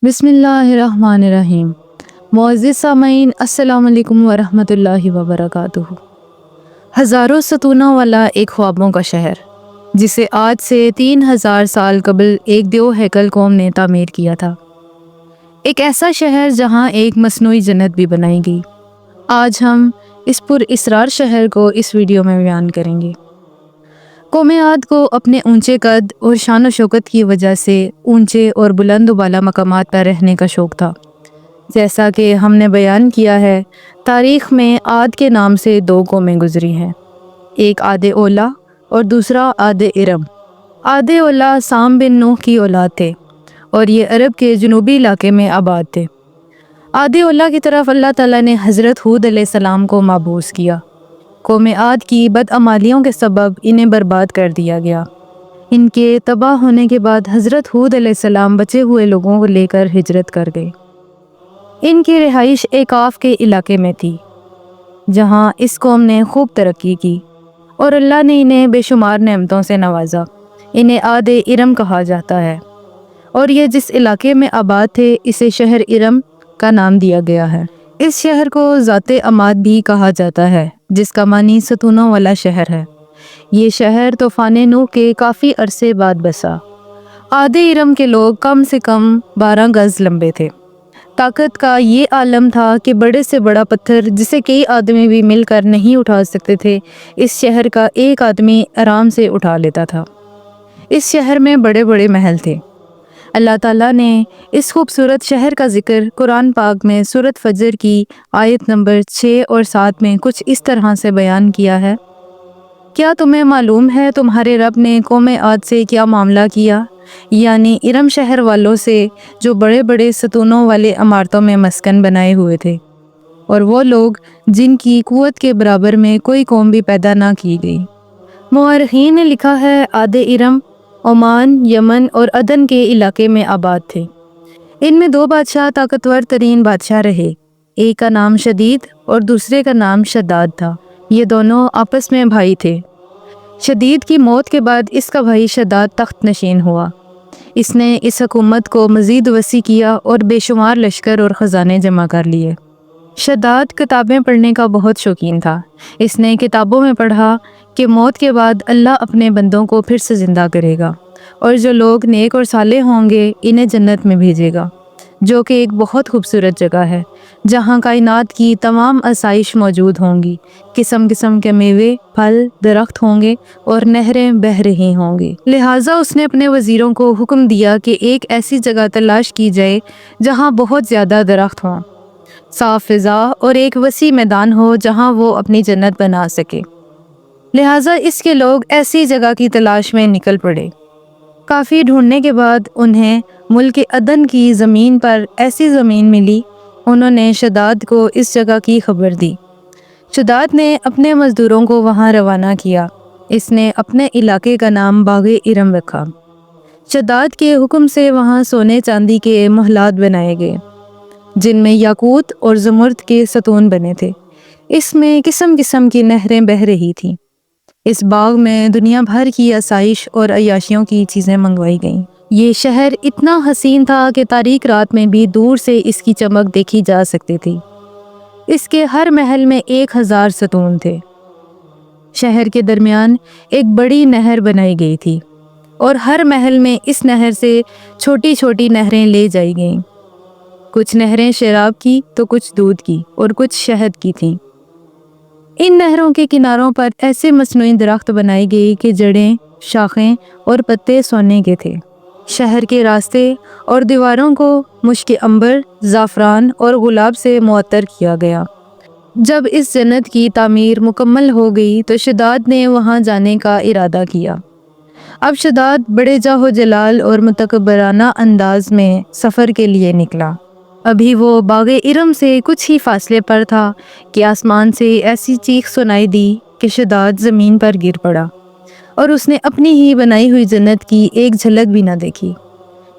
बिस्मिल्लाहिर्रहमानिर्रहीम। मुअज़्ज़िज़ सामईन, अस्सलाम वालेकुम वरहमतुल्लाहि वबरकातुहू। हज़ारों सतूनों वाला एक ख्वाबों का शहर, जिसे आज से 3000 साल कबल एक देव हैकल कौम ने तामीर किया था। एक ऐसा शहर जहाँ एक मसनूई जन्नत भी बनाई गई। आज हम इस पुरइस्रार शहर को इस वीडियो में बयान करेंगे। कौम आद को अपने ऊंचे कद और शान व शौकत की वजह से ऊंचे और बुलंद बाला मकामात पर रहने का शौक़ था। जैसा कि हमने बयान किया है, तारीख़ में आद के नाम से दो कौमें गुजरी हैं, एक आदे ओला और दूसरा आदे इरम। आदे ओला साम बिन नूह की औलाद थे और ये अरब के जनूबी इलाके में आबाद थे। आदे ओला की तरफ अल्लाह ताला ने हज़रत हूद अलैहिस्सलाम को माबूस किया। कौम आद की बदअमालियों के सबब इन्हें बर्बाद कर दिया गया। इनके तबाह होने के बाद हज़रत हूद अलैहिस्सलाम बचे हुए लोगों को लेकर हिजरत कर गए। इनकी रिहाइश एकाफ के इलाके में थी, जहाँ इस कौम ने खूब तरक्की की और अल्लाह ने इन्हें बेशुमार नेमतों से नवाजा। इन्हें आदे इरम कहा जाता है और ये जिस इलाके में आबाद थे, इसे शहर इरम का नाम दिया गया है। इस शहर को ज़ाते अमाद भी कहा जाता है, जिसका मानी सतूनों वाला शहर है। ये शहर तूफ़ान नूह के काफ़ी अरसे बाद बसा। आदे इरम के लोग कम से कम 12 गज़ लंबे थे। ताकत का ये आलम था कि बड़े से बड़ा पत्थर, जिसे कई आदमी भी मिलकर नहीं उठा सकते थे, इस शहर का एक आदमी आराम से उठा लेता था। इस शहर में बड़े बड़े महल थे। अल्लाह ताला ने इस खूबसूरत शहर का ज़िक्र कुरान पाक में सूरत फजर की आयत नंबर 6 और 7 में कुछ इस तरह से बयान किया है। क्या तुम्हें मालूम है तुम्हारे रब ने कौम आद से क्या मामला किया, यानी इरम शहर वालों से, जो बड़े बड़े सतूनों वाले इमारतों में मस्कन बनाए हुए थे, और वो लोग जिनकी कुव्वत के बराबर में कोई कौम भी पैदा ना की गई। मुअर्रिखीन ने लिखा है, आदे इरम ओमान, यमन और अदन के इलाके में आबाद थे। इनमें दो बादशाह ताकतवर तरीन बादशाह रहे। एक का नाम शदीद और दूसरे का नाम शद्दाद था। ये दोनों आपस में भाई थे। शदीद की मौत के बाद इसका भाई शद्दाद तख्त नशीन हुआ। इसने इस हुकूमत को मज़ीद वसी किया और बेशुमार लश्कर और ख़जाने जमा कर लिए। शद्दाद किताबें पढ़ने का बहुत शौकीन था। इसने किताबों में पढ़ा कि मौत के बाद अल्लाह अपने बंदों को फिर से ज़िंदा करेगा और जो लोग नेक और सालेह होंगे इन्हें जन्नत में भेजेगा, जो कि एक बहुत खूबसूरत जगह है, जहाँ कायनात की तमाम आसाइश मौजूद होंगी। किस्म किस्म के मेवे, फल, दरख्त होंगे और नहरें बह रही होंगी। लिहाजा उसने अपने वज़ीरों को हुक्म दिया कि एक ऐसी जगह तलाश की जाए जहाँ बहुत ज़्यादा दरख्त हों, साफ़ फ़िज़ा और एक वसी मैदान हो जहाँ वो अपनी जन्नत बना सके। लिहाजा इसके लोग ऐसी जगह की तलाश में निकल पड़े। काफ़ी ढूंढने के बाद उन्हें मुल्क अदन की ज़मीन पर ऐसी ज़मीन मिली। उन्होंने शद्दाद को इस जगह की खबर दी। शद्दाद ने अपने मज़दूरों को वहाँ रवाना किया। इसने अपने इलाके का नाम बाग़े इरम रखा। शद्दाद के हुक्म से वहाँ सोने चांदी के महलात बनाए गए, जिनमें याकूत और ज़मुर्द के सतून बने थे। इसमें किस्म किस्म की नहरें बह रही थीं। इस बाग में दुनिया भर की आसाइश और अय्याशियों की चीज़ें मंगवाई गईं। ये शहर इतना हसीन था कि तारीक रात में भी दूर से इसकी चमक देखी जा सकती थी। इसके हर महल में 1000 सतून थे। शहर के दरमियान एक बड़ी नहर बनाई गई थी और हर महल में इस नहर से छोटी छोटी नहरें ले जाई गईं। कुछ नहरें शराब की तो कुछ दूध की और कुछ शहद की थीं। इन नहरों के किनारों पर ऐसे मसनूई दरख्त बनाए गए कि जड़ें, शाखें और पत्ते सोने के थे। शहर के रास्ते और दीवारों को मुश्क अंबर, ज़ाफ़रान और गुलाब से मुअत्तर किया गया। जब इस जन्नत की तामीर मुकम्मल हो गई तो शद्दाद ने वहाँ जाने का इरादा किया। अब शद्दाद बड़े जाहो जलाल और मुतकब्बराना अंदाज में सफ़र के लिए निकला। अभी वो बाग़े इरम से कुछ ही फासले पर था कि आसमान से ऐसी चीख सुनाई दी कि शद्दाद ज़मीन पर गिर पड़ा और उसने अपनी ही बनाई हुई जन्नत की एक झलक भी ना देखी।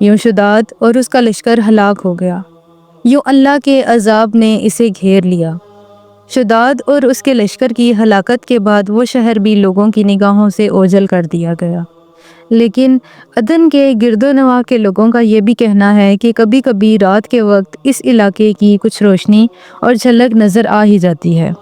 यूँ शद्दाद और उसका लश्कर हलाक हो गया। यूँ अल्लाह के अज़ाब ने इसे घेर लिया। शद्दाद और उसके लश्कर की हलाकत के बाद वो शहर भी लोगों की निगाहों से ओझल कर दिया गया। لیکن عدن کے گرد و نواح کے لوگوں کا یہ بھی کہنا ہے کہ کبھی کبھی رات کے وقت اس علاقے کی کچھ روشنی اور جھلک نظر آ ہی جاتی ہے۔